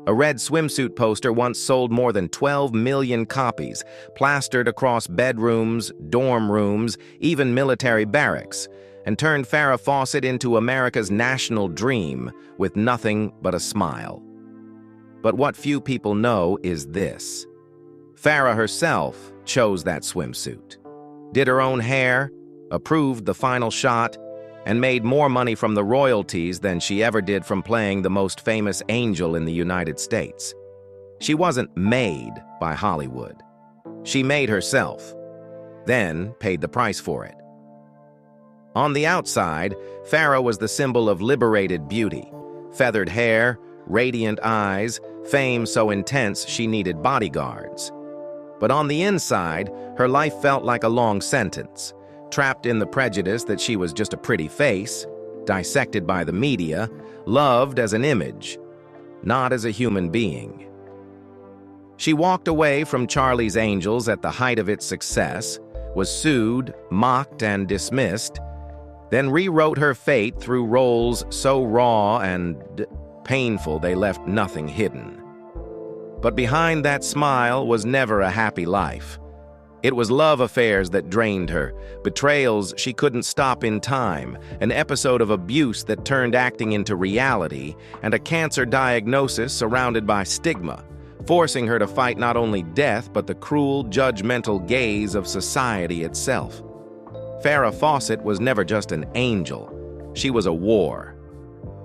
A red swimsuit poster once sold more than 12 million copies, plastered across bedrooms, dorm rooms, even military barracks, and turned Farrah Fawcett into America's national dream with nothing but a smile. But what few people know is this. Farrah herself chose that swimsuit, did her own hair, approved the final shot, and made more money from the royalties than she ever did from playing the most famous angel in the United States. She wasn't made by Hollywood. She made herself, then paid the price for it. On the outside, Farrah was the symbol of liberated beauty. Feathered hair, radiant eyes, fame so intense she needed bodyguards. But on the inside, her life felt like a long sentence, trapped in the prejudice that she was just a pretty face, dissected by the media, loved as an image, not as a human being. She walked away from Charlie's Angels at the height of its success, was sued, mocked, and dismissed, then rewrote her fate through roles so raw and painful they left nothing hidden. But behind that smile was never a happy life. It was love affairs that drained her, betrayals she couldn't stop in time, an episode of abuse that turned acting into reality, and a cancer diagnosis surrounded by stigma, forcing her to fight not only death but the cruel, judgmental gaze of society itself. Farrah Fawcett was never just an angel. She was a war.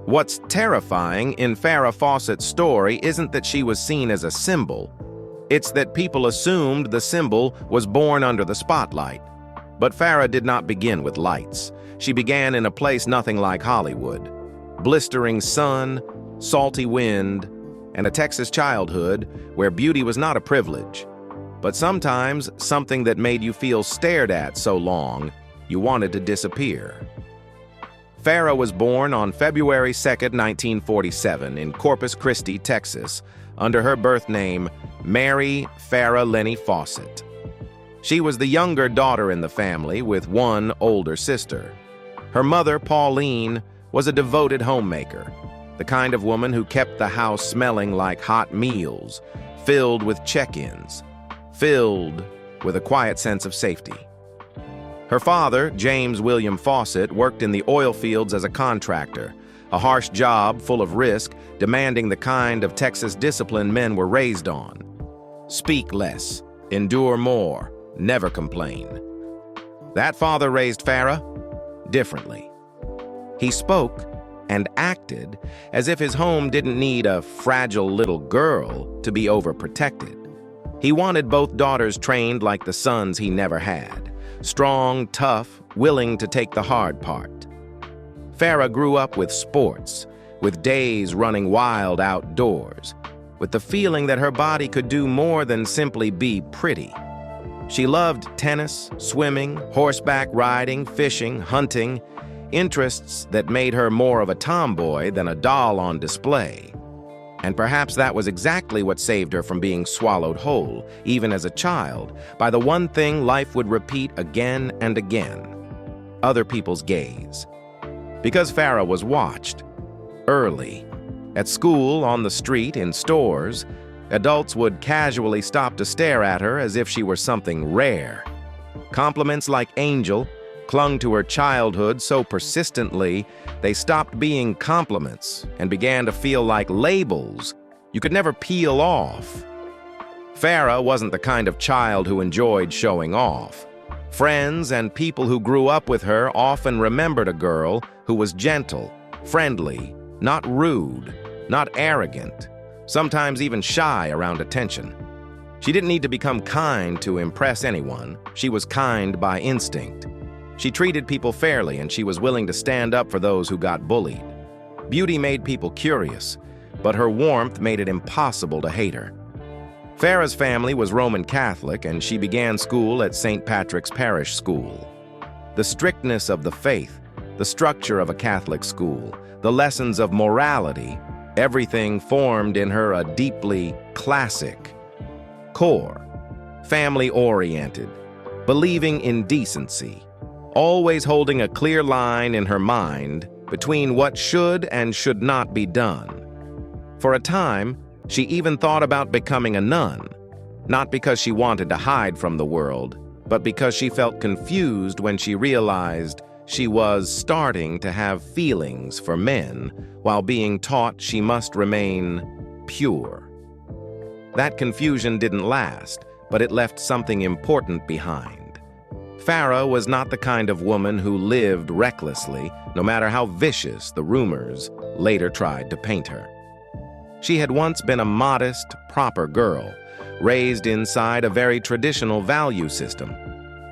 What's terrifying in Farrah Fawcett's story isn't that she was seen as a symbol. It's that people assumed the symbol was born under the spotlight. But Farrah did not begin with lights. She began in a place nothing like Hollywood. Blistering sun, salty wind, and a Texas childhood where beauty was not a privilege, but sometimes something that made you feel stared at so long you wanted to disappear. Farrah was born on February 2, 1947 in Corpus Christi, Texas, under her birth name, Mary Farrah Lenny Fawcett. She was the younger daughter in the family with one older sister. Her mother, Pauline, was a devoted homemaker, the kind of woman who kept the house smelling like hot meals, filled with check-ins, filled with a quiet sense of safety. Her father, James William Fawcett, worked in the oil fields as a contractor, a harsh job full of risk, demanding the kind of Texas discipline men were raised on. Speak less, endure more, never complain. That father raised Farrah differently. He spoke and acted as if his home didn't need a fragile little girl to be overprotected. He wanted both daughters trained like the sons he never had, strong, tough, willing to take the hard part. Farrah grew up with sports, with days running wild outdoors, with the feeling that her body could do more than simply be pretty. She loved tennis, swimming, horseback riding, fishing, hunting, interests that made her more of a tomboy than a doll on display. And perhaps that was exactly what saved her from being swallowed whole, even as a child, by the one thing life would repeat again and again: other people's gaze. Because Farrah was watched. Early. At school, on the street, in stores, adults would casually stop to stare at her as if she were something rare. Compliments like angel clung to her childhood so persistently they stopped being compliments and began to feel like labels you could never peel off. Farrah wasn't the kind of child who enjoyed showing off. Friends and people who grew up with her often remembered a girl who was gentle, friendly, not rude, not arrogant, sometimes even shy around attention. She didn't need to become kind to impress anyone. She was kind by instinct. She treated people fairly, and she was willing to stand up for those who got bullied. Beauty made people curious, but her warmth made it impossible to hate her. Farrah's family was Roman Catholic, and she began school at St. Patrick's Parish School. The strictness of the faith, the structure of a Catholic school, the lessons of morality, everything formed in her a deeply classic core, family-oriented, believing in decency, always holding a clear line in her mind between what should and should not be done. For a time, She even thought about becoming a nun, not because she wanted to hide from the world, but because she felt confused when she realized she was starting to have feelings for men while being taught she must remain pure. That confusion didn't last, but it left something important behind. Farrah was not the kind of woman who lived recklessly, no matter how vicious the rumors later tried to paint her. She had once been a modest, proper girl, raised inside a very traditional value system,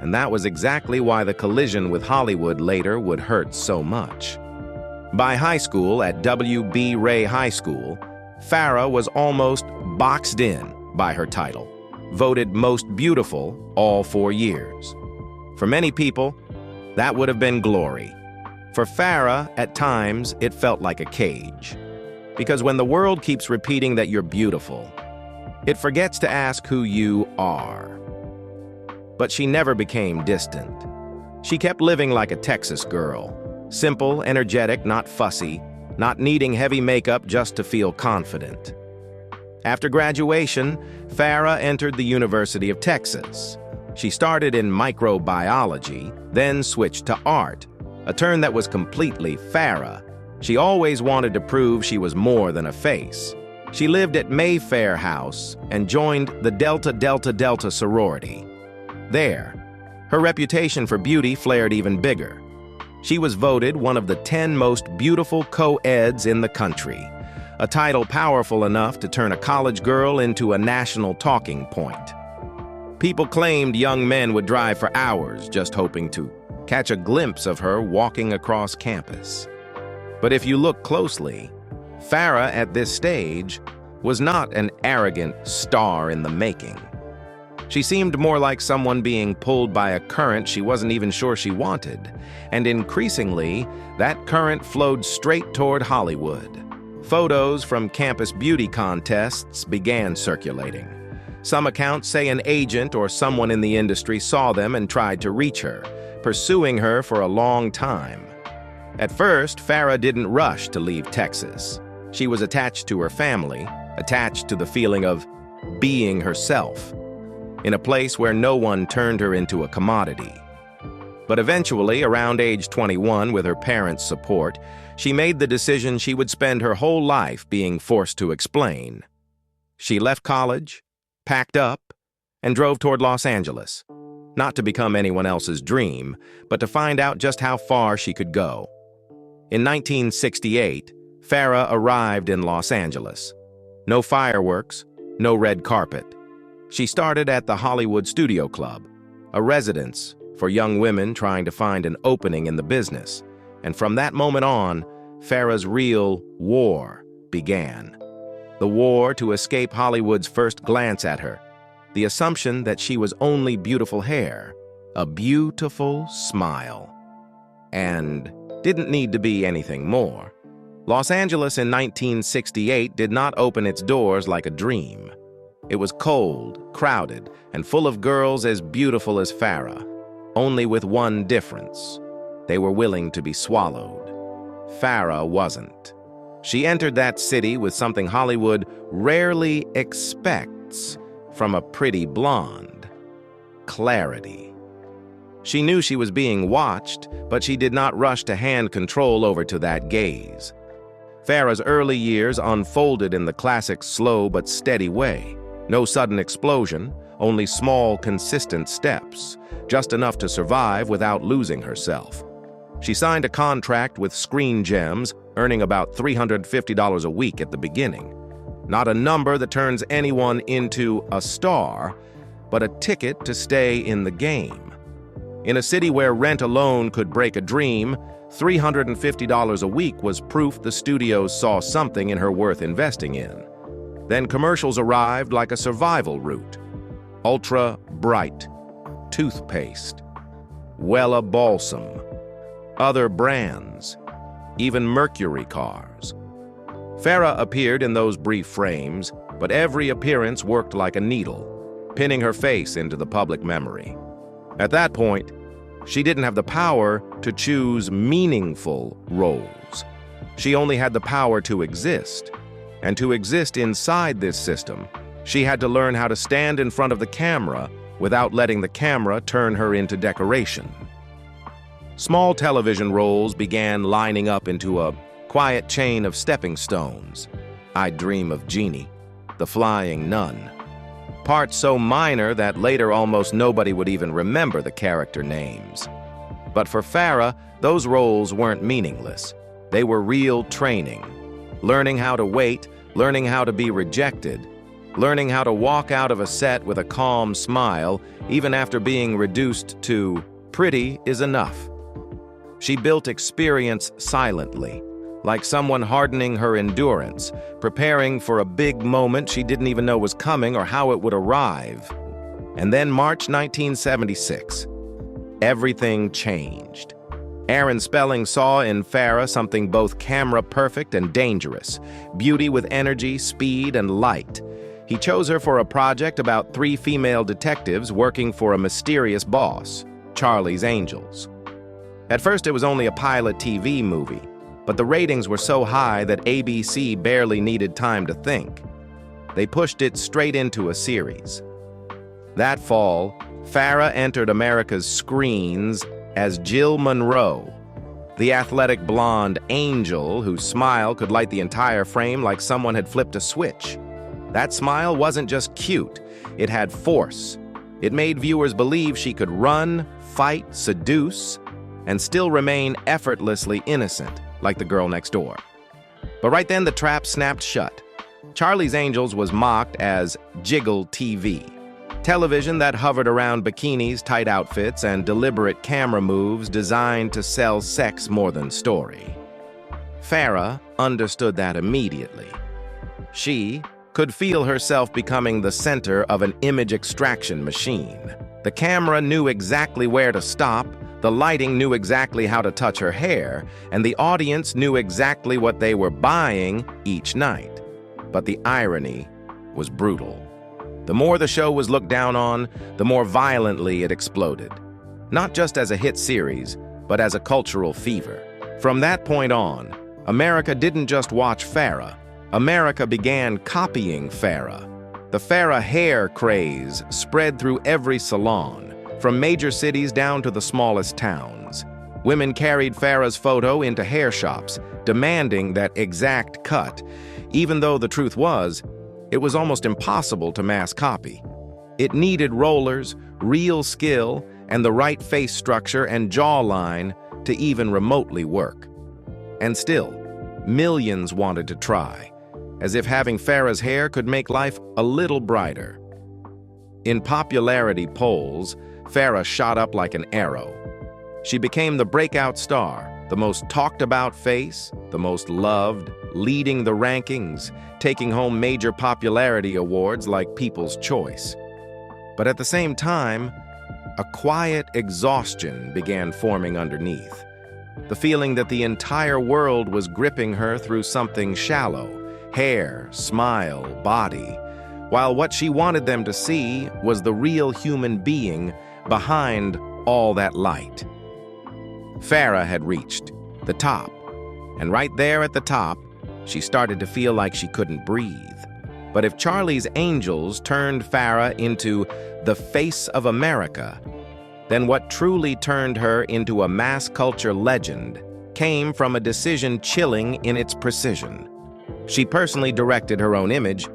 and that was exactly why the collision with Hollywood later would hurt so much. By high school at W.B. Ray High School, Farrah was almost boxed in by her title, voted most beautiful all 4 years. For many people, that would have been glory. For Farrah, at times, it felt like a cage. Because when the world keeps repeating that you're beautiful, it forgets to ask who you are. But she never became distant. She kept living like a Texas girl, simple, energetic, not fussy, not needing heavy makeup just to feel confident. After graduation, Farrah entered the University of Texas. She started in microbiology, then switched to art, a turn that was completely Farrah. She always wanted to prove she was more than a face. She lived at Mayfair House and joined the Delta Delta Delta sorority. There, her reputation for beauty flared even bigger. She was voted one of the 10 most beautiful co-eds in the country, a title powerful enough to turn a college girl into a national talking point. People claimed young men would drive for hours just hoping to catch a glimpse of her walking across campus. But if you look closely, Farrah at this stage was not an arrogant star in the making. She seemed more like someone being pulled by a current she wasn't even sure she wanted, and increasingly, that current flowed straight toward Hollywood. Photos from campus beauty contests began circulating. Some accounts say an agent or someone in the industry saw them and tried to reach her, pursuing her for a long time. At first, Farrah didn't rush to leave Texas. She was attached to her family, attached to the feeling of being herself, in a place where no one turned her into a commodity. But eventually, around age 21, with her parents' support, she made the decision she would spend her whole life being forced to explain. She left college, packed up, and drove toward Los Angeles, not to become anyone else's dream, but to find out just how far she could go. In 1968, Farrah arrived in Los Angeles. No fireworks, no red carpet. She started at the Hollywood Studio Club, a residence for young women trying to find an opening in the business. And from that moment on, Farrah's real war began. The war to escape Hollywood's first glance at her, the assumption that she was only beautiful hair, a beautiful smile, and didn't need to be anything more. Los Angeles in 1968 did not open its doors like a dream. It was cold, crowded, and full of girls as beautiful as Farrah, only with one difference. They were willing to be swallowed. Farrah wasn't. She entered that city with something Hollywood rarely expects from a pretty blonde: clarity. She knew she was being watched, but she did not rush to hand control over to that gaze. Farrah's early years unfolded in the classic slow but steady way. No sudden explosion, only small, consistent steps, just enough to survive without losing herself. She signed a contract with Screen Gems, earning about $350 a week at the beginning. Not a number that turns anyone into a star, but a ticket to stay in the game. In a city where rent alone could break a dream, $350 a week was proof the studios saw something in her worth investing in. Then commercials arrived like a survival route. Ultra Bright, toothpaste, Wella Balsam, other brands, even Mercury cars. Farrah appeared in those brief frames, but every appearance worked like a needle, pinning her face into the public memory. At that point, she didn't have the power to choose meaningful roles. She only had the power to exist. And to exist inside this system, she had to learn how to stand in front of the camera without letting the camera turn her into decoration. Small television roles began lining up into a quiet chain of stepping stones. I'd Dream of Jeannie, The Flying Nun. Parts so minor that later almost nobody would even remember the character names. But for Farrah, those roles weren't meaningless. They were real training. Learning how to wait, learning how to be rejected, learning how to walk out of a set with a calm smile, even after being reduced to pretty is enough. She built experience silently, like someone hardening her endurance, preparing for a big moment she didn't even know was coming or how it would arrive. And then March 1976, everything changed. Aaron Spelling saw in Farrah something both camera-perfect and dangerous, beauty with energy, speed, and light. He chose her for a project about 3 female detectives working for a mysterious boss, Charlie's Angels. At first, it was only a pilot TV movie, but the ratings were so high that ABC barely needed time to think. They pushed it straight into a series. That fall, Farrah entered America's screens as Jill Monroe, the athletic blonde angel whose smile could light the entire frame like someone had flipped a switch. That smile wasn't just cute, it had force. It made viewers believe she could run, fight, seduce, and still remain effortlessly innocent, like the girl next door. But right then, the trap snapped shut. Charlie's Angels was mocked as jiggle TV, television that hovered around bikinis, tight outfits, and deliberate camera moves designed to sell sex more than story. Farrah understood that immediately. She could feel herself becoming the center of an image extraction machine. The camera knew exactly where to stop, the lighting knew exactly how to touch her hair, and the audience knew exactly what they were buying each night. But the irony was brutal. The more the show was looked down on, the more violently it exploded. Not just as a hit series, but as a cultural fever. From that point on, America didn't just watch Farrah. America began copying Farrah. The Farrah hair craze spread through every salon, from major cities down to the smallest towns. Women carried Farrah's photo into hair shops, demanding that exact cut, even though the truth was, it was almost impossible to mass copy. It needed rollers, real skill, and the right face structure and jawline to even remotely work. And still, millions wanted to try, as if having Farrah's hair could make life a little brighter. In popularity polls, Farrah shot up like an arrow. She became the breakout star, the most talked-about face, the most loved, leading the rankings, taking home major popularity awards like People's Choice. But at the same time, a quiet exhaustion began forming underneath. The feeling that the entire world was gripping her through something shallow, hair, smile, body, while what she wanted them to see was the real human being behind all that light. Farrah had reached the top, and right there at the top, she started to feel like she couldn't breathe. But if Charlie's Angels turned Farrah into the face of America, then what truly turned her into a mass culture legend came from a decision chilling in its precision. She personally directed her own image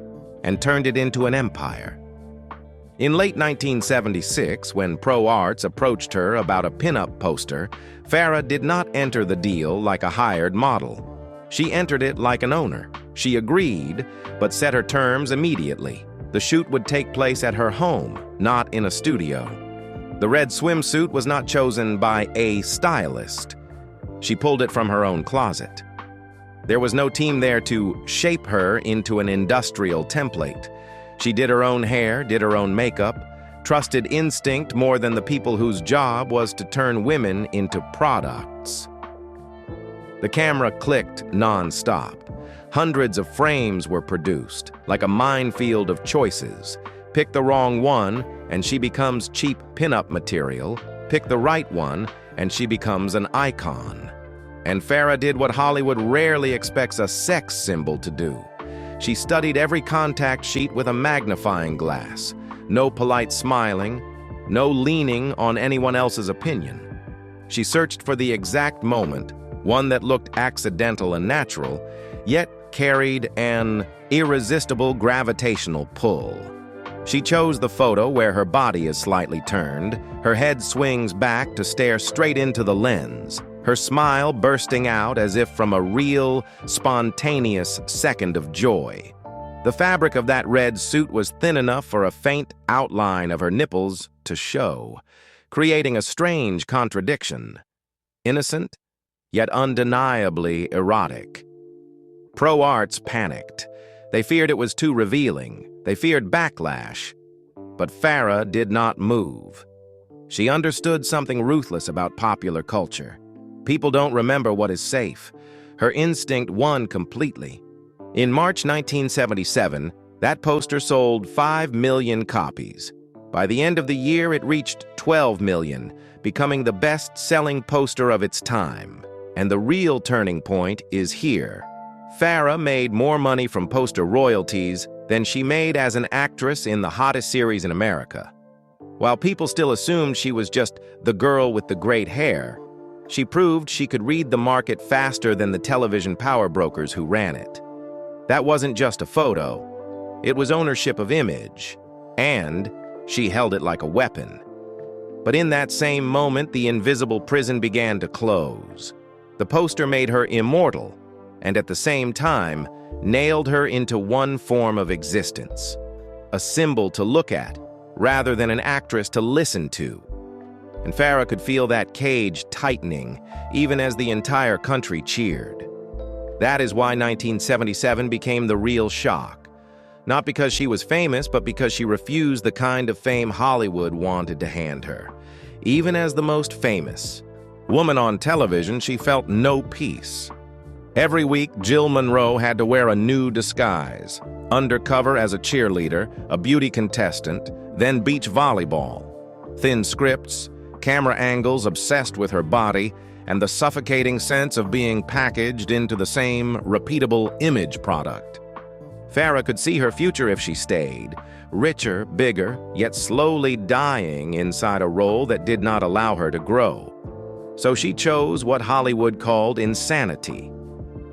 and turned it into an empire. In late 1976, when Pro Arts approached her about a pinup poster, Farrah did not enter the deal like a hired model. She entered it like an owner. She agreed, but set her terms immediately. The shoot would take place at her home, not in a studio. The red swimsuit was not chosen by a stylist. She pulled it from her own closet. There was no team there to shape her into an industrial template. She did her own hair, did her own makeup, trusted instinct more than the people whose job was to turn women into products. The camera clicked non-stop. Hundreds of frames were produced, like a minefield of choices. Pick the wrong one, and she becomes cheap pinup material. Pick the right one, and she becomes an icon. And Farrah did what Hollywood rarely expects a sex symbol to do. She studied every contact sheet with a magnifying glass. No polite smiling, no leaning on anyone else's opinion. She searched for the exact moment, one that looked accidental and natural, yet carried an irresistible gravitational pull. She chose the photo where her body is slightly turned, her head swings back to stare straight into the lens, her smile bursting out as if from a real, spontaneous second of joy. The fabric of that red suit was thin enough for a faint outline of her nipples to show, creating a strange contradiction. Innocent, yet undeniably erotic. Pro-arts panicked. They feared it was too revealing. They feared backlash. But Farrah did not move. She understood something ruthless about popular culture. People don't remember what is safe. Her instinct won completely. In March 1977, that poster sold 5 million copies. By the end of the year, it reached 12 million, becoming the best-selling poster of its time. And the real turning point is here. Farrah made more money from poster royalties than she made as an actress in the hottest series in America. While people still assumed she was just the girl with the great hair, she proved she could read the market faster than the television power brokers who ran it. That wasn't just a photo. It was ownership of image, and she held it like a weapon. But in that same moment, the invisible prison began to close. The poster made her immortal, and at the same time, nailed her into one form of existence. A symbol to look at, rather than an actress to listen to. And Farrah could feel that cage tightening, even as the entire country cheered. That is why 1977 became the real shock. Not because she was famous, but because she refused the kind of fame Hollywood wanted to hand her. Even as the most famous woman on television, she felt no peace. Every week, Jill Monroe had to wear a new disguise. Undercover as a cheerleader, a beauty contestant, then beach volleyball. Thin scripts, camera angles obsessed with her body, and the suffocating sense of being packaged into the same repeatable image product. Farrah could see her future if she stayed, richer, bigger, yet slowly dying inside a role that did not allow her to grow. So she chose what Hollywood called insanity.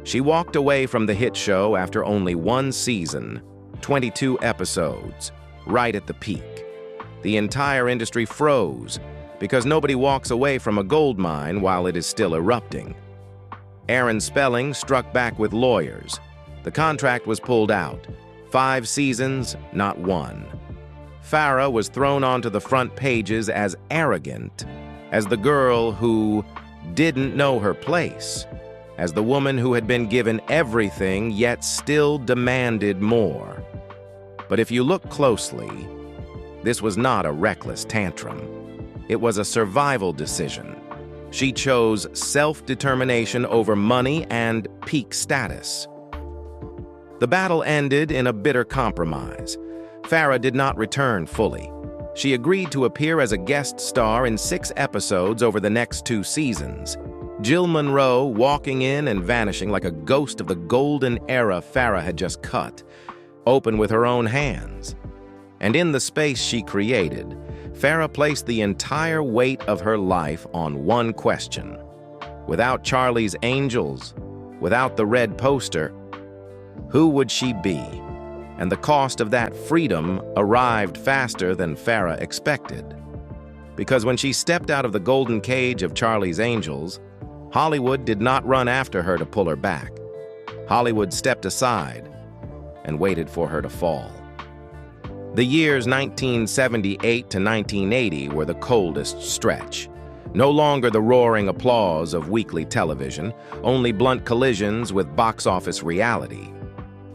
She walked away from the hit show after only one season, 22 episodes, right at the peak. The entire industry froze, because nobody walks away from a gold mine while it is still erupting. Aaron Spelling struck back with lawyers. The contract was pulled out. 5 seasons, not 1. Farrah was thrown onto the front pages as arrogant, as the girl who didn't know her place, as the woman who had been given everything yet still demanded more. But if you look closely, this was not a reckless tantrum. It was a survival decision. She chose self-determination over money and peak status. The battle ended in a bitter compromise. Farrah did not return fully. She agreed to appear as a guest star in 6 episodes over the next 2 seasons. Jill Monroe walking in and vanishing like a ghost of the golden era Farrah had just cut, open with her own hands. And in the space she created, Farrah placed the entire weight of her life on one question. Without Charlie's Angels, without the red poster, who would she be? And the cost of that freedom arrived faster than Farrah expected. Because when she stepped out of the golden cage of Charlie's Angels, Hollywood did not run after her to pull her back. Hollywood stepped aside and waited for her to fall. The years 1978 to 1980 were the coldest stretch. No longer the roaring applause of weekly television, only blunt collisions with box office reality.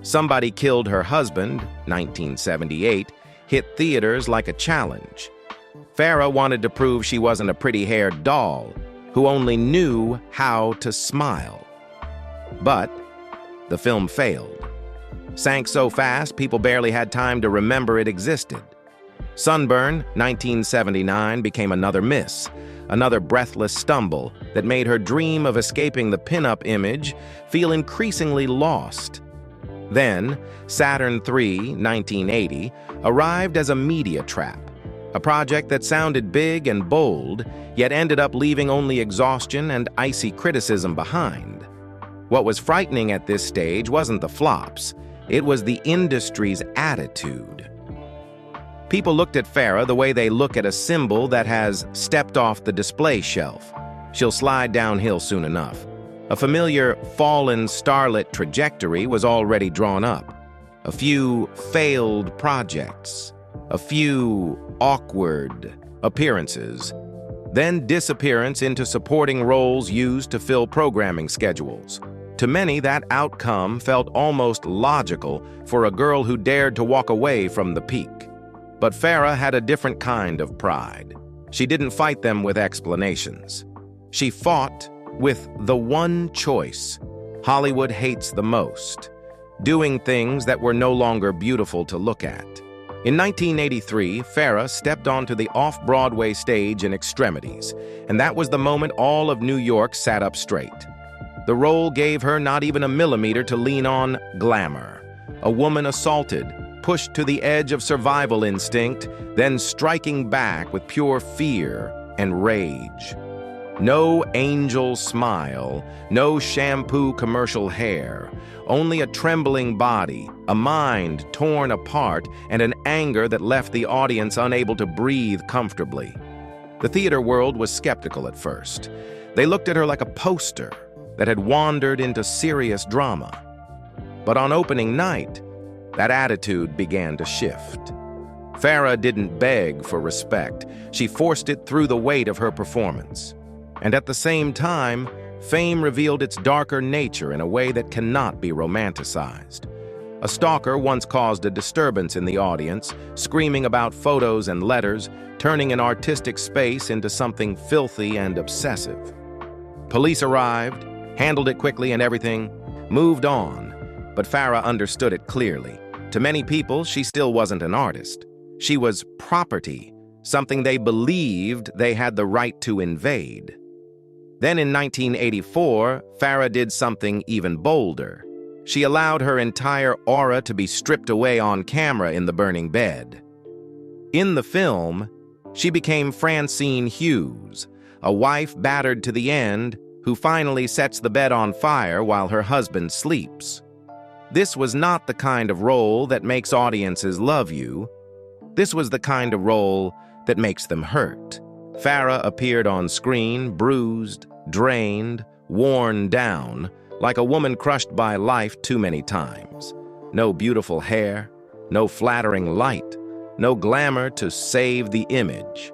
Somebody Killed Her Husband, 1978, hit theaters like a challenge. Farrah wanted to prove she wasn't a pretty-haired doll who only knew how to smile. But the film failed. Sank so fast, people barely had time to remember it existed. Sunburn, 1979, became another miss, another breathless stumble that made her dream of escaping the pinup image feel increasingly lost. Then, Saturn III, 1980, arrived as a media trap, a project that sounded big and bold, yet ended up leaving only exhaustion and icy criticism behind. What was frightening at this stage wasn't the flops, it was the industry's attitude. People looked at Farrah the way they look at a symbol that has stepped off the display shelf. She'll slide downhill soon enough. A familiar fallen starlet trajectory was already drawn up. A few failed projects, a few awkward appearances, then disappearance into supporting roles used to fill programming schedules. To many, that outcome felt almost logical for a girl who dared to walk away from the peak. But Farrah had a different kind of pride. She didn't fight them with explanations. She fought with the one choice Hollywood hates the most: doing things that were no longer beautiful to look at. In 1983, Farrah stepped onto the off-Broadway stage in Extremities, and that was the moment all of New York sat up straight. The role gave her not even a millimeter to lean on glamour. A woman assaulted, pushed to the edge of survival instinct, then striking back with pure fear and rage. No angel smile, no shampoo commercial hair, only a trembling body, a mind torn apart, and an anger that left the audience unable to breathe comfortably. The theater world was skeptical at first. They looked at her like a poster that had wandered into serious drama. But on opening night, that attitude began to shift. Farrah didn't beg for respect. She forced it through the weight of her performance. And at the same time, fame revealed its darker nature in a way that cannot be romanticized. A stalker once caused a disturbance in the audience, screaming about photos and letters, turning an artistic space into something filthy and obsessive. Police arrived, handled it quickly, and everything moved on. But Farrah understood it clearly. To many people, she still wasn't an artist. She was property, something they believed they had the right to invade. Then in 1984, Farrah did something even bolder. She allowed her entire aura to be stripped away on camera in the burning bed. In the film, she became Francine Hughes, a wife battered to the end who finally sets the bed on fire while her husband sleeps. This was not the kind of role that makes audiences love you. This was the kind of role that makes them hurt. Farrah appeared on screen, bruised, drained, worn down, like a woman crushed by life too many times. No beautiful hair, no flattering light, no glamour to save the image.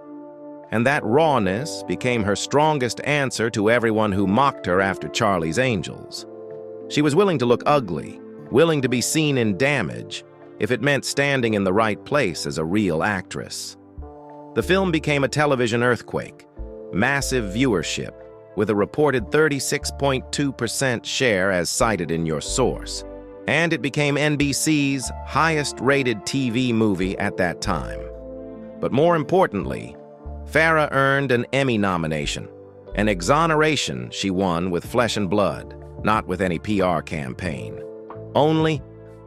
And that rawness became her strongest answer to everyone who mocked her after Charlie's Angels. She was willing to look ugly, willing to be seen in damage, if it meant standing in the right place as a real actress. The film became a television earthquake, massive viewership, with a reported 36.2% share as cited in your source. And it became NBC's highest-rated TV movie at that time. But more importantly, Farrah earned an Emmy nomination, an exoneration she won with flesh and blood, not with any PR campaign. Only,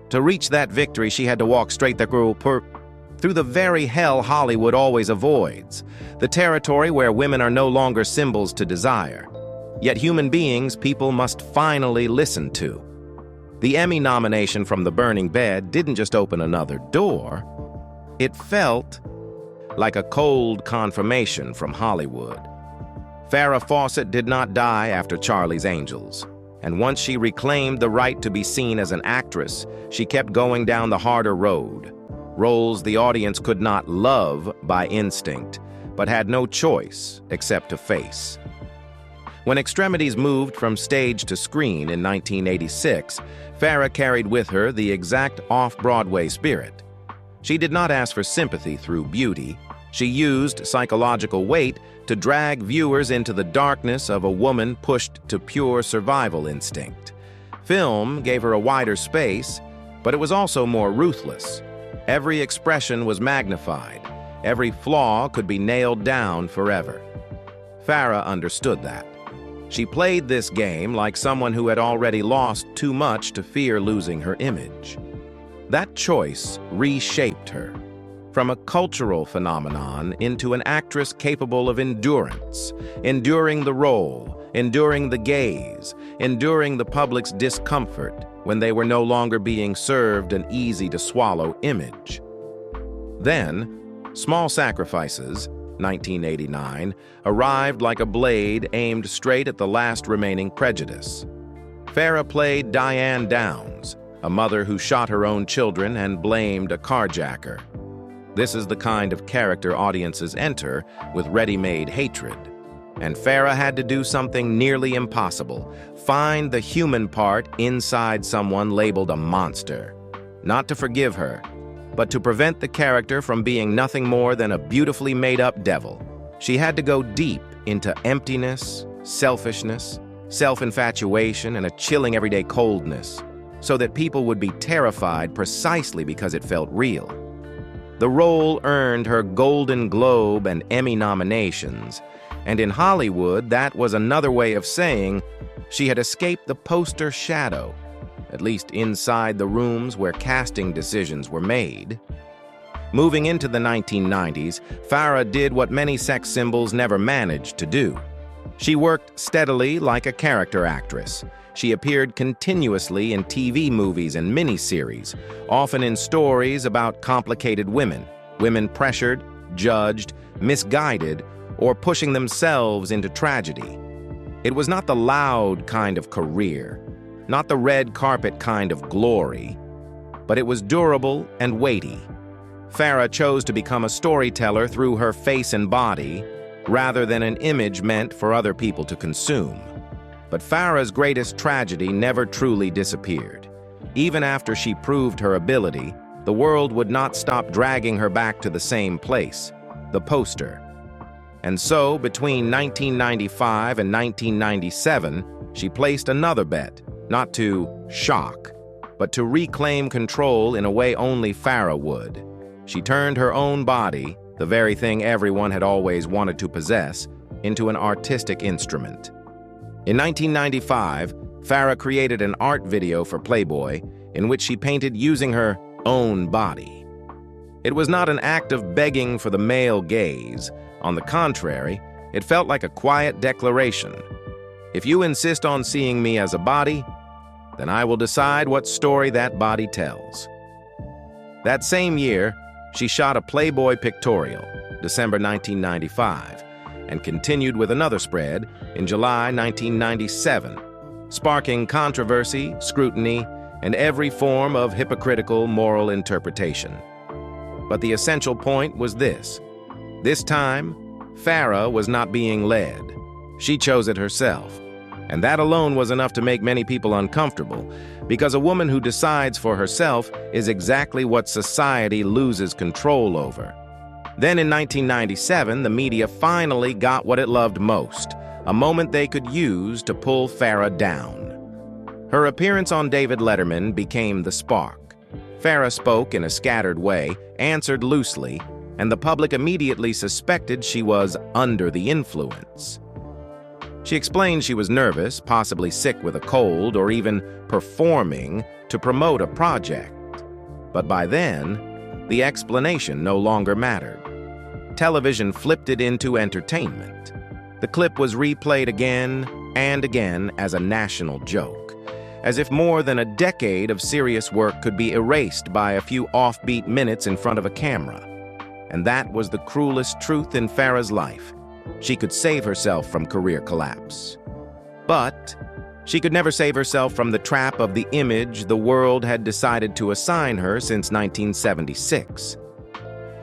to reach that victory, she had to walk straight through the very hell Hollywood always avoids, the territory where women are no longer symbols to desire, yet human beings people must finally listen to. The Emmy nomination from the burning bed didn't just open another door, it felt like a cold confirmation from Hollywood. Farrah Fawcett did not die after Charlie's Angels, and once she reclaimed the right to be seen as an actress, she kept going down the harder road. Roles the audience could not love by instinct, but had no choice except to face. When Extremities moved from stage to screen in 1986, Farrah carried with her the exact off-Broadway spirit. She did not ask for sympathy through beauty. She used psychological weight to drag viewers into the darkness of a woman pushed to pure survival instinct. Film gave her a wider space, but it was also more ruthless. Every expression was magnified. Every flaw could be nailed down forever. Farrah understood that. She played this game like someone who had already lost too much to fear losing her image. That choice reshaped her, from a cultural phenomenon into an actress capable of endurance, enduring the role, enduring the gaze, enduring the public's discomfort when they were no longer being served an easy-to-swallow image. Then, Small Sacrifices, 1989, arrived like a blade aimed straight at the last remaining prejudice. Farrah played Diane Downs, a mother who shot her own children and blamed a carjacker. This is the kind of character audiences enter with ready-made hatred. And Farrah had to do something nearly impossible: find the human part inside someone labeled a monster. Not to forgive her, but to prevent the character from being nothing more than a beautifully made-up devil. She had to go deep into emptiness, selfishness, self-infatuation, and a chilling everyday coldness, so that people would be terrified precisely because it felt real. The role earned her Golden Globe and Emmy nominations, and in Hollywood, that was another way of saying she had escaped the poster shadow, at least inside the rooms where casting decisions were made. Moving into the 1990s, Farrah did what many sex symbols never managed to do. She worked steadily like a character actress. She appeared continuously in TV movies and miniseries, often in stories about complicated women pressured, judged, misguided, or pushing themselves into tragedy. It was not the loud kind of career, not the red carpet kind of glory, but it was durable and weighty. Farrah chose to become a storyteller through her face and body, rather than an image meant for other people to consume. But Farrah's greatest tragedy never truly disappeared. Even after she proved her ability, the world would not stop dragging her back to the same place, the poster. And so, between 1995 and 1997, she placed another bet, not to shock, but to reclaim control in a way only Farrah would. She turned her own body, the very thing everyone had always wanted to possess, into an artistic instrument. In 1995, Farrah created an art video for Playboy in which she painted using her own body. It was not an act of begging for the male gaze. On the contrary, it felt like a quiet declaration. If you insist on seeing me as a body, then I will decide what story that body tells. That same year, she shot a Playboy pictorial, December 1995, and continued with another spread in July 1997, sparking controversy, scrutiny, and every form of hypocritical moral interpretation. But the essential point was this. This time, Farrah was not being led. She chose it herself. And that alone was enough to make many people uncomfortable, because a woman who decides for herself is exactly what society loses control over. Then in 1997, the media finally got what it loved most, a moment they could use to pull Farrah down. Her appearance on David Letterman became the spark. Farrah spoke in a scattered way, answered loosely, and the public immediately suspected she was under the influence. She explained she was nervous, possibly sick with a cold, or even performing to promote a project. But by then, the explanation no longer mattered. Television flipped it into entertainment. The clip was replayed again and again as a national joke, as if more than a decade of serious work could be erased by a few offbeat minutes in front of a camera. And that was the cruelest truth in Farrah's life. She could save herself from career collapse. But she could never save herself from the trap of the image the world had decided to assign her since 1976.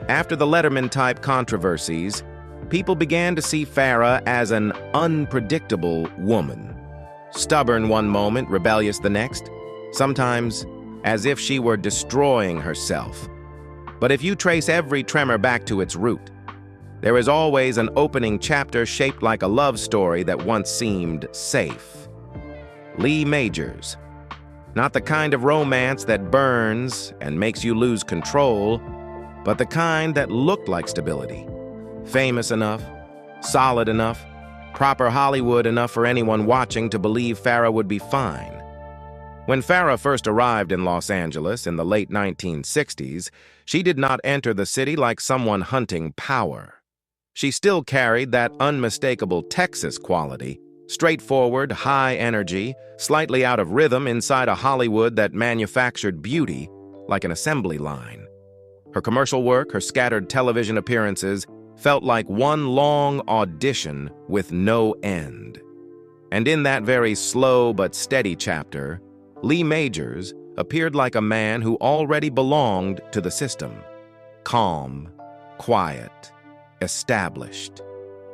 After the Letterman-type controversies, people began to see Farrah as an unpredictable woman. Stubborn one moment, rebellious the next, sometimes as if she were destroying herself. But if you trace every tremor back to its root, there is always an opening chapter shaped like a love story that once seemed safe. Lee Majors. Not the kind of romance that burns and makes you lose control, but the kind that looked like stability. Famous enough, solid enough, proper Hollywood enough for anyone watching to believe Farrah would be fine. When Farrah first arrived in Los Angeles in the late 1960s, she did not enter the city like someone hunting power. She still carried that unmistakable Texas quality, straightforward, high energy, slightly out of rhythm inside a Hollywood that manufactured beauty like an assembly line. Her commercial work, her scattered television appearances, felt like one long audition with no end. And in that very slow but steady chapter, Lee Majors appeared like a man who already belonged to the system. Calm, quiet, established,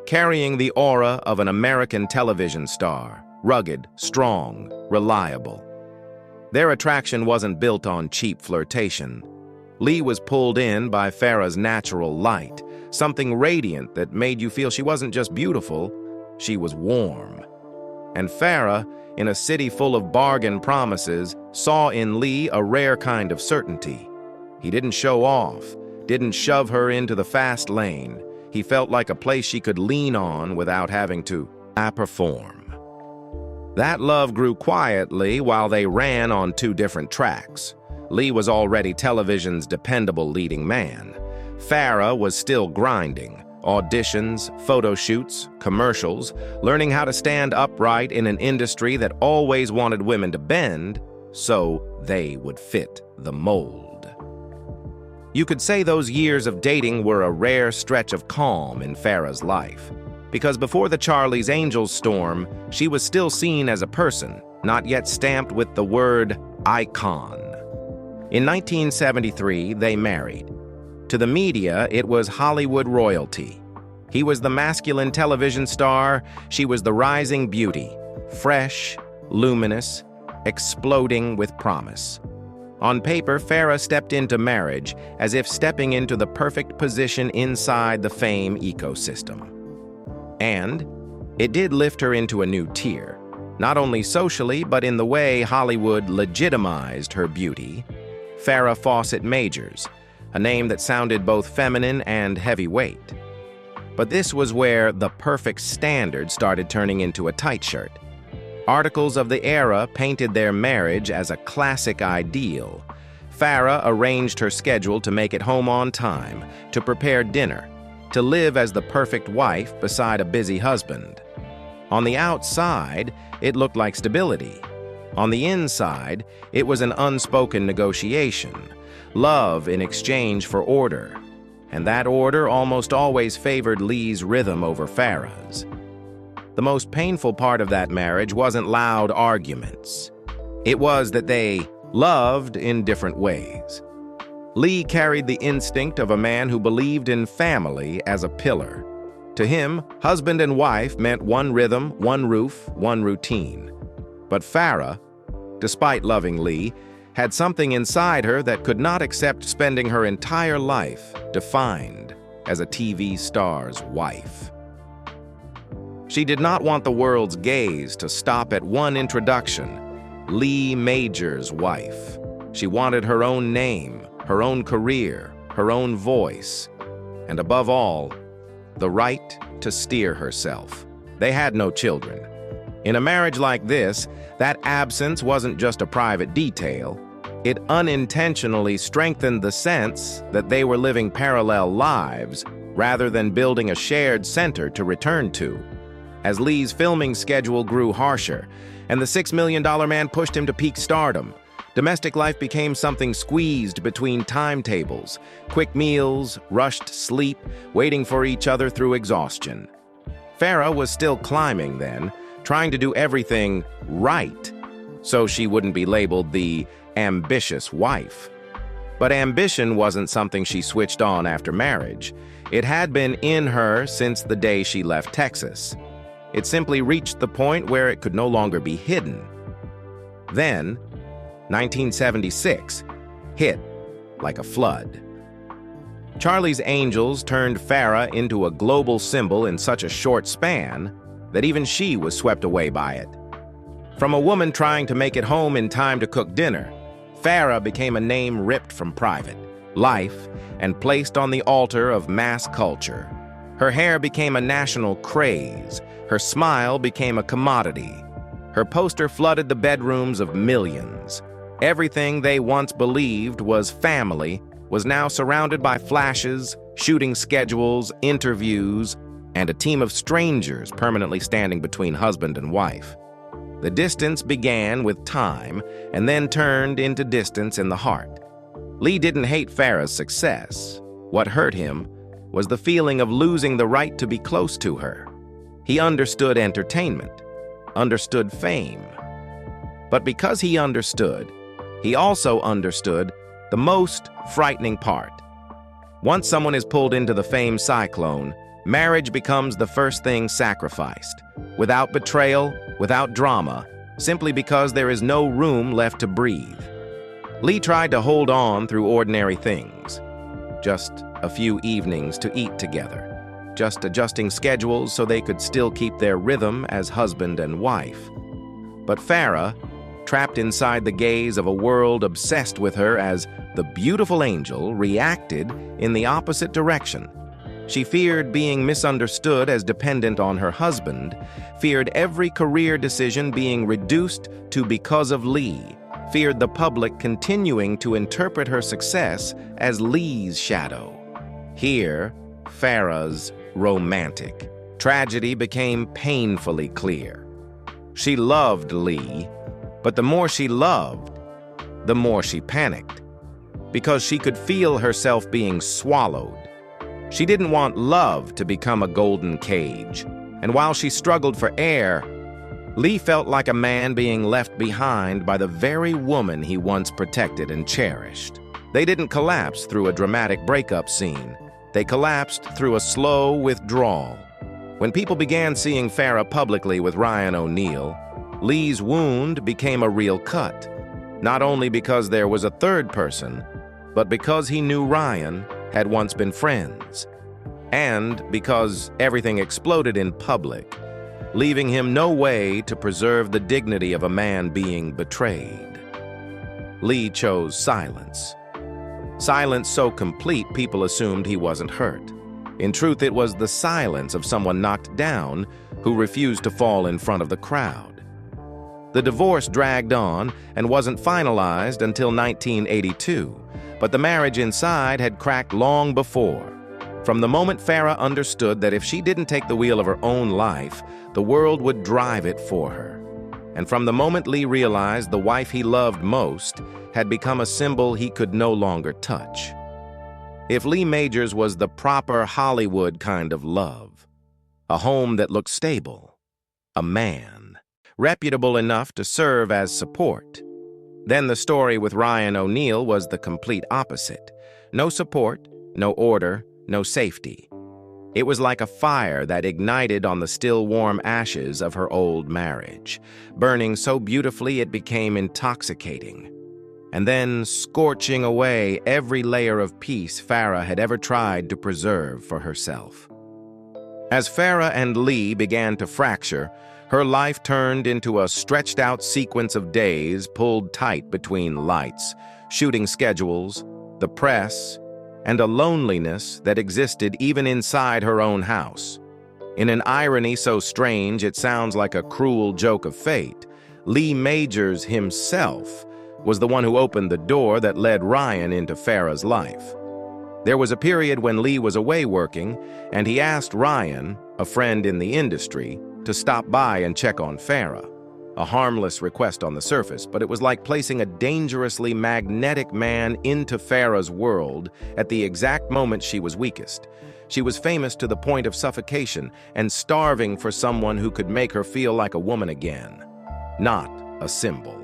carrying the aura of an American television star, rugged, strong, reliable. Their attraction wasn't built on cheap flirtation. Lee was pulled in by Farrah's natural light, something radiant that made you feel she wasn't just beautiful, she was warm. And Farrah, in a city full of bargain promises, saw in Lee a rare kind of certainty. He didn't show off, didn't shove her into the fast lane. He felt like a place she could lean on without having to perform. That love grew quietly while they ran on two different tracks. Lee was already television's dependable leading man. Farrah was still grinding. Auditions, photo shoots, commercials, learning how to stand upright in an industry that always wanted women to bend so they would fit the mold. You could say those years of dating were a rare stretch of calm in Farrah's life, because before the Charlie's Angels storm, she was still seen as a person, not yet stamped with the word icon. In 1973, they married. To the media, it was Hollywood royalty. He was the masculine television star, she was the rising beauty, fresh, luminous, exploding with promise. On paper, Farrah stepped into marriage as if stepping into the perfect position inside the fame ecosystem. And it did lift her into a new tier, not only socially, but in the way Hollywood legitimized her beauty. Farrah Fawcett Majors, a name that sounded both feminine and heavyweight. But this was where the perfect standard started turning into a tight shirt. Articles of the era painted their marriage as a classic ideal. Farrah arranged her schedule to make it home on time, to prepare dinner, to live as the perfect wife beside a busy husband. On the outside, it looked like stability. On the inside, it was an unspoken negotiation. Love in exchange for order, and that order almost always favored Lee's rhythm over Farrah's. The most painful part of that marriage wasn't loud arguments. It was that they loved in different ways. Lee carried the instinct of a man who believed in family as a pillar. To him, husband and wife meant one rhythm, one roof, one routine. But Farrah, despite loving Lee, had something inside her that could not accept spending her entire life defined as a TV star's wife. She did not want the world's gaze to stop at one introduction, Lee Majors' wife. She wanted her own name, her own career, her own voice, and above all, the right to steer herself. They had no children. In a marriage like this, that absence wasn't just a private detail. It unintentionally strengthened the sense that they were living parallel lives rather than building a shared center to return to. As Lee's filming schedule grew harsher, and the $6 Million Man pushed him to peak stardom, domestic life became something squeezed between timetables, quick meals, rushed sleep, waiting for each other through exhaustion. Farrah was still climbing then, trying to do everything right, so she wouldn't be labeled the ambitious wife. But ambition wasn't something she switched on after marriage. It had been in her since the day she left Texas. It simply reached the point where it could no longer be hidden. Then, 1976 hit like a flood. Charlie's Angels turned Farrah into a global symbol in such a short span that even she was swept away by it. From a woman trying to make it home in time to cook dinner, Farrah became a name ripped from private life and placed on the altar of mass culture. Her hair became a national craze. Her smile became a commodity. Her poster flooded the bedrooms of millions. Everything they once believed was family was now surrounded by flashes, shooting schedules, interviews, and a team of strangers permanently standing between husband and wife. The distance began with time and then turned into distance in the heart. Lee didn't hate Farrah's success. What hurt him was the feeling of losing the right to be close to her. He understood entertainment, understood fame. But because he understood, he also understood the most frightening part. Once someone is pulled into the fame cyclone, marriage becomes the first thing sacrificed, without betrayal, without drama, simply because there is no room left to breathe. Lee tried to hold on through ordinary things. Just a few evenings to eat together. Just adjusting schedules so they could still keep their rhythm as husband and wife. But Farrah, trapped inside the gaze of a world obsessed with her as the beautiful angel, reacted in the opposite direction. She feared being misunderstood as dependent on her husband, feared every career decision being reduced to because of Lee, feared the public continuing to interpret her success as Lee's shadow. Here, Farrah's romantic tragedy became painfully clear. She loved Lee, but the more she loved, the more she panicked, because she could feel herself being swallowed. She didn't want love to become a golden cage, and while she struggled for air, Lee felt like a man being left behind by the very woman he once protected and cherished. They didn't collapse through a dramatic breakup scene. They collapsed through a slow withdrawal. When people began seeing Farrah publicly with Ryan O'Neal, Lee's wound became a real cut, not only because there was a third person, but because he knew Ryan had once been friends, and because everything exploded in public, leaving him no way to preserve the dignity of a man being betrayed. Lee chose silence. Silence so complete people assumed he wasn't hurt. In truth, it was the silence of someone knocked down who refused to fall in front of the crowd. The divorce dragged on and wasn't finalized until 1982, but the marriage inside had cracked long before. From the moment Farrah understood that if she didn't take the wheel of her own life, the world would drive it for her. And from the moment Lee realized the wife he loved most had become a symbol he could no longer touch. If Lee Majors was the proper Hollywood kind of love, a home that looked stable, a man, reputable enough to serve as support, then the story with Ryan O'Neal was the complete opposite. No support, no order, no safety. It was like a fire that ignited on the still warm ashes of her old marriage, burning so beautifully it became intoxicating, and then scorching away every layer of peace Farrah had ever tried to preserve for herself. As Farrah and Lee began to fracture, her life turned into a stretched-out sequence of days pulled tight between lights, shooting schedules, the press, and a loneliness that existed even inside her own house. In an irony so strange it sounds like a cruel joke of fate, Lee Majors himself was the one who opened the door that led Ryan into Farrah's life. There was a period when Lee was away working, and he asked Ryan, a friend in the industry, to stop by and check on Farrah. A harmless request on the surface, but it was like placing a dangerously magnetic man into Farrah's world at the exact moment she was weakest. She was famous to the point of suffocation and starving for someone who could make her feel like a woman again, not a symbol.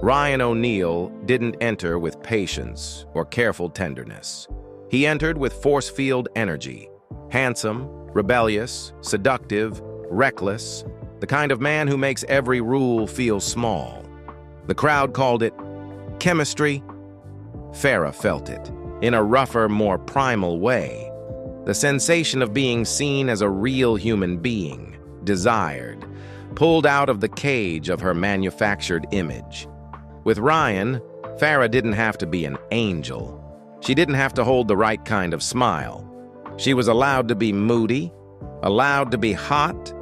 Ryan O'Neal didn't enter with patience or careful tenderness. He entered with force-field energy, handsome, rebellious, seductive, reckless, the kind of man who makes every rule feel small. The crowd called it chemistry. Farrah felt it, in a rougher, more primal way. The sensation of being seen as a real human being, desired, pulled out of the cage of her manufactured image. With Ryan, Farrah didn't have to be an angel. She didn't have to hold the right kind of smile. She was allowed to be moody, allowed to be hot,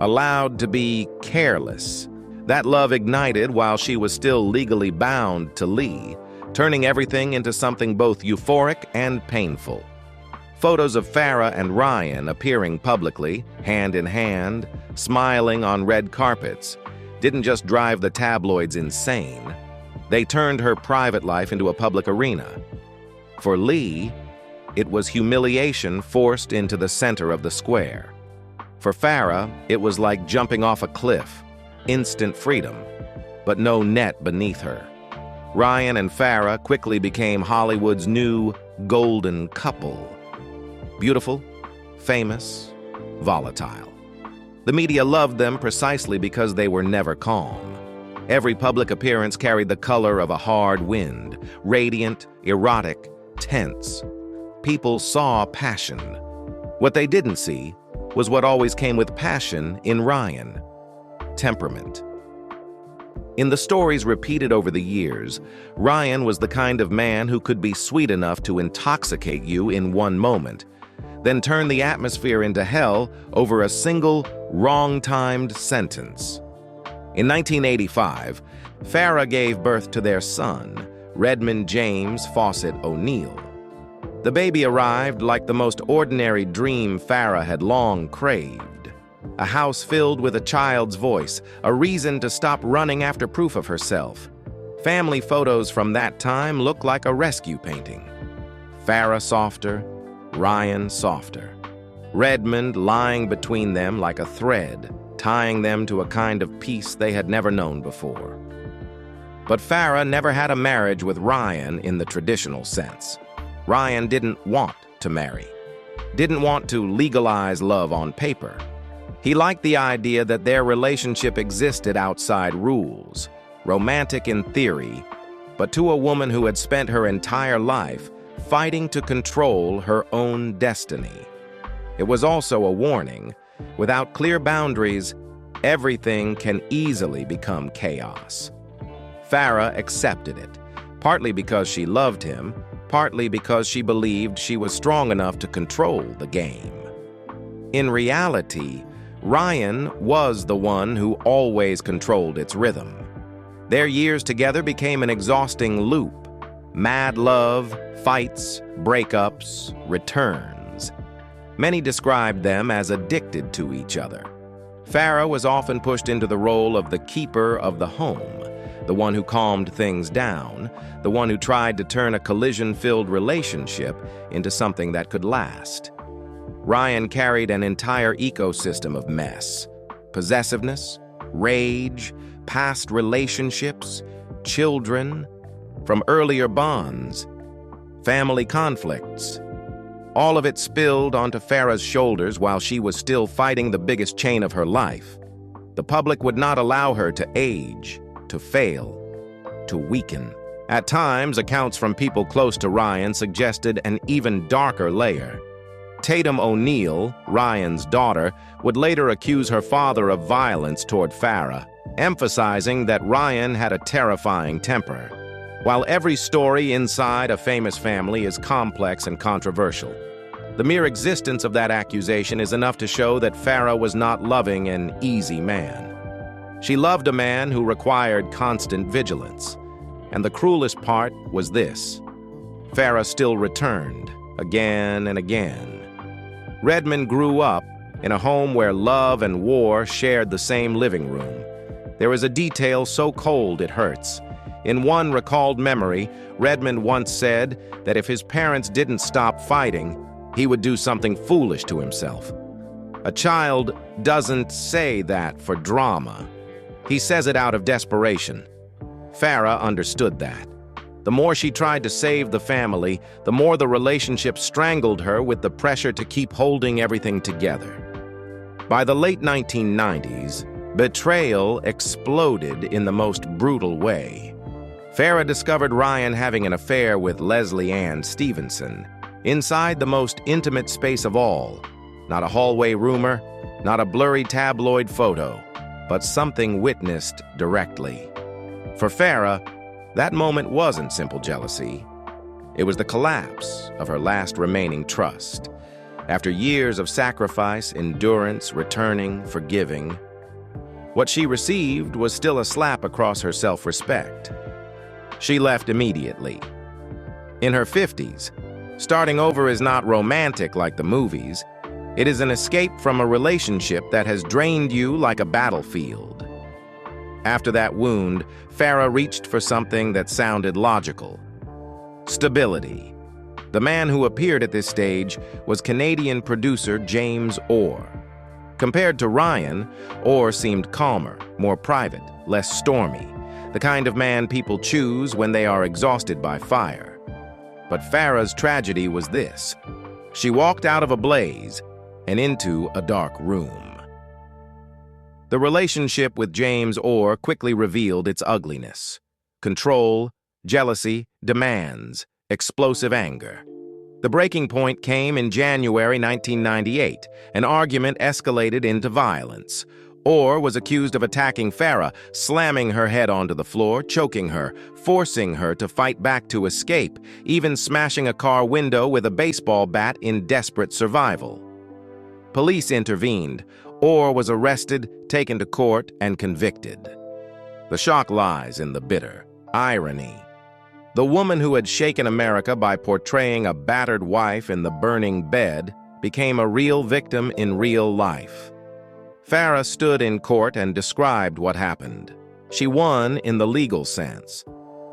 allowed to be careless. That love ignited while she was still legally bound to Lee, turning everything into something both euphoric and painful. Photos of Farrah and Ryan appearing publicly, hand in hand, smiling on red carpets, didn't just drive the tabloids insane. They turned her private life into a public arena. For Lee, it was humiliation forced into the center of the square. For Farrah, it was like jumping off a cliff, instant freedom, but no net beneath her. Ryan and Farrah quickly became Hollywood's new golden couple. Beautiful, famous, volatile. The media loved them precisely because they were never calm. Every public appearance carried the color of a hard wind, radiant, erotic, tense. People saw passion. What they didn't see was what always came with passion in Ryan: temperament. In the stories repeated over the years, Ryan was the kind of man who could be sweet enough to intoxicate you in one moment, then turn the atmosphere into hell over a single wrong-timed sentence. In 1985, Farrah gave birth to their son, Redmond James Fawcett O'Neal. The baby arrived like the most ordinary dream Farrah had long craved. A house filled with a child's voice, a reason to stop running after proof of herself. Family photos from that time look like a rescue painting. Farrah softer, Ryan softer. Redmond lying between them like a thread, tying them to a kind of peace they had never known before. But Farrah never had a marriage with Ryan in the traditional sense. Ryan didn't want to marry, didn't want to legalize love on paper. He liked the idea that their relationship existed outside rules, romantic in theory, but to a woman who had spent her entire life fighting to control her own destiny. It was also a warning. Without clear boundaries, everything can easily become chaos. Farrah accepted it, partly because she loved him, partly because she believed she was strong enough to control the game. In reality, Ryan was the one who always controlled its rhythm. Their years together became an exhausting loop. Mad love, fights, breakups, returns. Many described them as addicted to each other. Farrah was often pushed into the role of the keeper of the home, the one who calmed things down, the one who tried to turn a collision-filled relationship into something that could last. Ryan carried an entire ecosystem of mess: possessiveness, rage, past relationships, children, from earlier bonds, family conflicts. All of it spilled onto Farrah's shoulders while she was still fighting the biggest chain of her life. The public would not allow her to age, to fail, to weaken. At times, accounts from people close to Ryan suggested an even darker layer. Tatum O'Neal, Ryan's daughter, would later accuse her father of violence toward Farrah, emphasizing that Ryan had a terrifying temper. While every story inside a famous family is complex and controversial, the mere existence of that accusation is enough to show that Farrah was not loving an easy man. She loved a man who required constant vigilance. And the cruelest part was this: Farrah still returned, again and again. Redmond grew up in a home where love and war shared the same living room. There is a detail so cold it hurts. In one recalled memory, Redmond once said that if his parents didn't stop fighting, he would do something foolish to himself. A child doesn't say that for drama. He says it out of desperation. Farrah understood that. The more she tried to save the family, the more the relationship strangled her with the pressure to keep holding everything together. By the late 1990s, betrayal exploded in the most brutal way. Farrah discovered Ryan having an affair with Leslie Ann Stevenson, inside the most intimate space of all. Not a hallway rumor, not a blurry tabloid photo, but something witnessed directly. For Farrah, that moment wasn't simple jealousy. It was the collapse of her last remaining trust. After years of sacrifice, endurance, returning, forgiving, what she received was still a slap across her self-respect. She left immediately. In her 50s, starting over is not romantic like the movies. It is an escape from a relationship that has drained you like a battlefield. After that wound, Farrah reached for something that sounded logical. Stability. The man who appeared at this stage was Canadian producer James Orr. Compared to Ryan, Orr seemed calmer, more private, less stormy, the kind of man people choose when they are exhausted by fire. But Farrah's tragedy was this. She walked out of a blaze and into a dark room. The relationship with James Orr quickly revealed its ugliness. Control, jealousy, demands, explosive anger. The breaking point came in January 1998. An argument escalated into violence. Orr was accused of attacking Farrah, slamming her head onto the floor, choking her, forcing her to fight back to escape, even smashing a car window with a baseball bat in desperate survival. Police intervened. Orr was arrested, taken to court, and convicted. The shock lies in the bitter irony. The woman who had shaken America by portraying a battered wife in the burning bed became a real victim in real life. Farrah stood in court and described what happened. She won in the legal sense,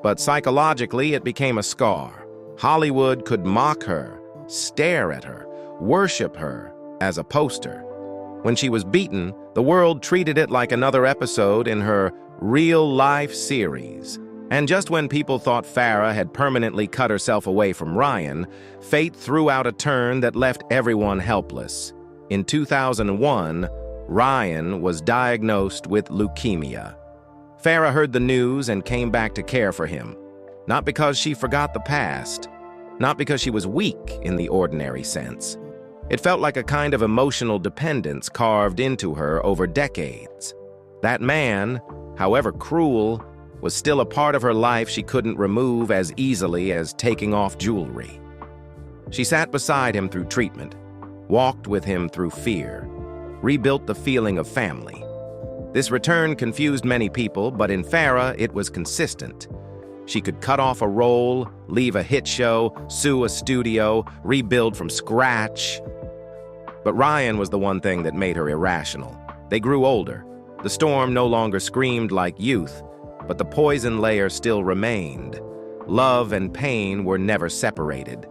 but psychologically it became a scar. Hollywood could mock her, stare at her, worship her as a poster. When she was beaten, the world treated it like another episode in her real-life series. And just when people thought Farrah had permanently cut herself away from Ryan, fate threw out a turn that left everyone helpless. In 2001, Ryan was diagnosed with leukemia. Farrah heard the news and came back to care for him. Not because she forgot the past, not because she was weak in the ordinary sense. It felt like a kind of emotional dependence carved into her over decades. That man, however cruel, was still a part of her life she couldn't remove as easily as taking off jewelry. She sat beside him through treatment, walked with him through fear, rebuilt the feeling of family. This return confused many people, but in Farrah it was consistent. She could cut off a role, leave a hit show, sue a studio, rebuild from scratch. But Ryan was the one thing that made her irrational. They grew older. The storm no longer screamed like youth, but the poison layer still remained. Love and pain were never separated.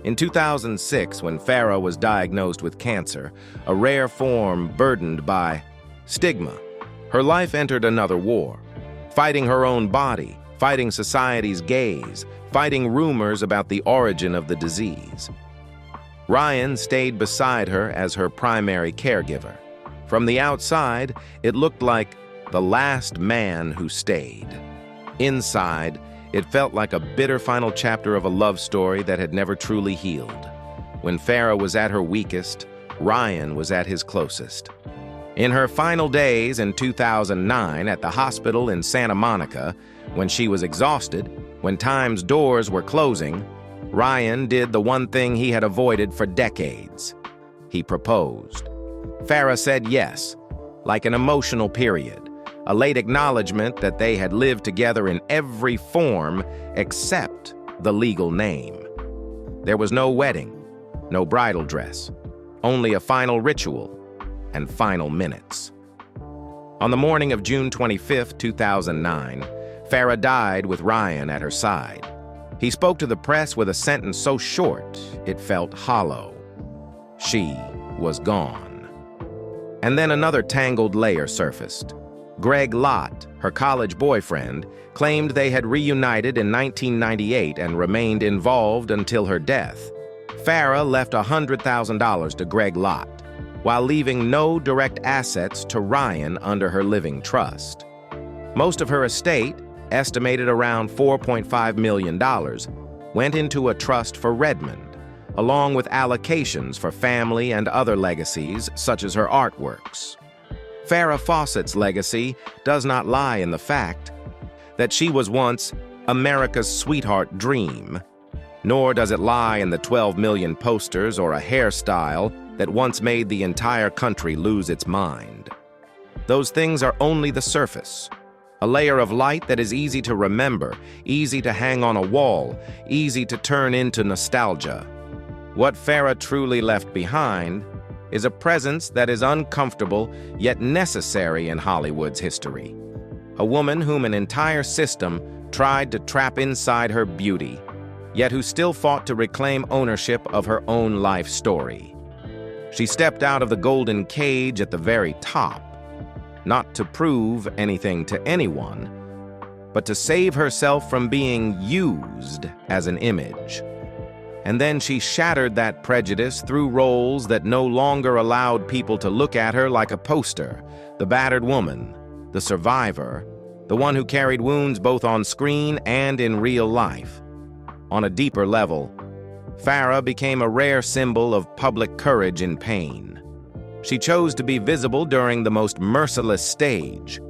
In 2006, when Farrah was diagnosed with cancer, a rare form burdened by stigma, her life entered another war, fighting her own body, fighting society's gaze, fighting rumors about the origin of the disease. Ryan stayed beside her as her primary caregiver. From the outside, it looked like the last man who stayed. Inside, it felt like a bitter final chapter of a love story that had never truly healed. When Farrah was at her weakest, Ryan was at his closest. In her final days in 2009 at the hospital in Santa Monica, when she was exhausted, when time's doors were closing, Ryan did the one thing he had avoided for decades. He proposed. Farrah said yes, like an emotional period, a late acknowledgement that they had lived together in every form except the legal name. There was no wedding, no bridal dress, only a final ritual and final minutes. On the morning of June 25, 2009, Farrah died with Ryan at her side. He spoke to the press with a sentence so short, it felt hollow. She was gone. And then another tangled layer surfaced. Greg Lott, her college boyfriend, claimed they had reunited in 1998 and remained involved until her death. Farrah left $100,000 to Greg Lott, while leaving no direct assets to Ryan under her living trust. Most of her estate, estimated around $4.5 million, went into a trust for Redmond, along with allocations for family and other legacies, such as her artworks. Farrah Fawcett's legacy does not lie in the fact that she was once America's sweetheart dream. Nor does it lie in the 12 million posters or a hairstyle that once made the entire country lose its mind. Those things are only the surface, a layer of light that is easy to remember, easy to hang on a wall, easy to turn into nostalgia. What Farrah truly left behind is a presence that is uncomfortable yet necessary in Hollywood's history. A woman whom an entire system tried to trap inside her beauty, yet who still fought to reclaim ownership of her own life story. She stepped out of the golden cage at the very top, not to prove anything to anyone, but to save herself from being used as an image. And then she shattered that prejudice through roles that no longer allowed people to look at her like a poster, the battered woman, the survivor, the one who carried wounds both on screen and in real life. On a deeper level, Farrah became a rare symbol of public courage in pain. She chose to be visible during the most merciless stage,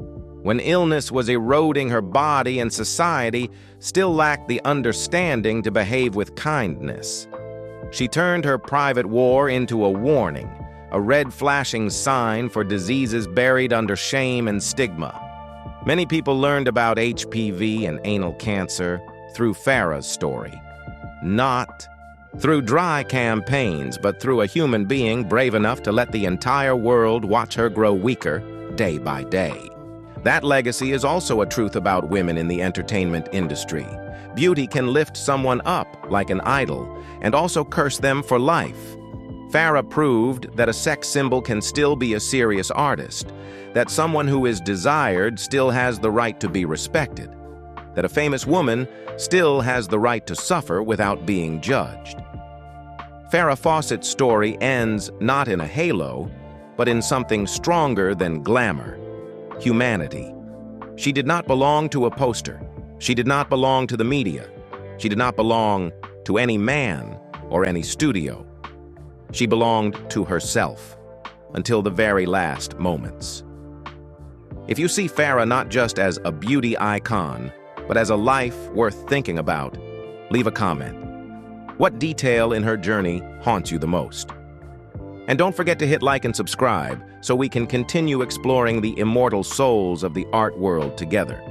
when illness was eroding her body and society still lacked the understanding to behave with kindness. She turned her private war into a warning, a red flashing sign for diseases buried under shame and stigma. Many people learned about HPV and anal cancer through Farrah's story. Not through dry campaigns, but through a human being brave enough to let the entire world watch her grow weaker day by day. That legacy is also a truth about women in the entertainment industry. Beauty can lift someone up like an idol and also curse them for life. Farrah proved that a sex symbol can still be a serious artist, that someone who is desired still has the right to be respected, that a famous woman still has the right to suffer without being judged. Farrah Fawcett's story ends not in a halo, but in something stronger than glamour: humanity. She did not belong to a poster. She did not belong to the media. She did not belong to any man or any studio. She belonged to herself until the very last moments. If you see Farrah not just as a beauty icon, but as a life worth thinking about, leave a comment. What detail in her journey haunts you the most? And don't forget to hit like and subscribe so we can continue exploring the immortal souls of the art world together.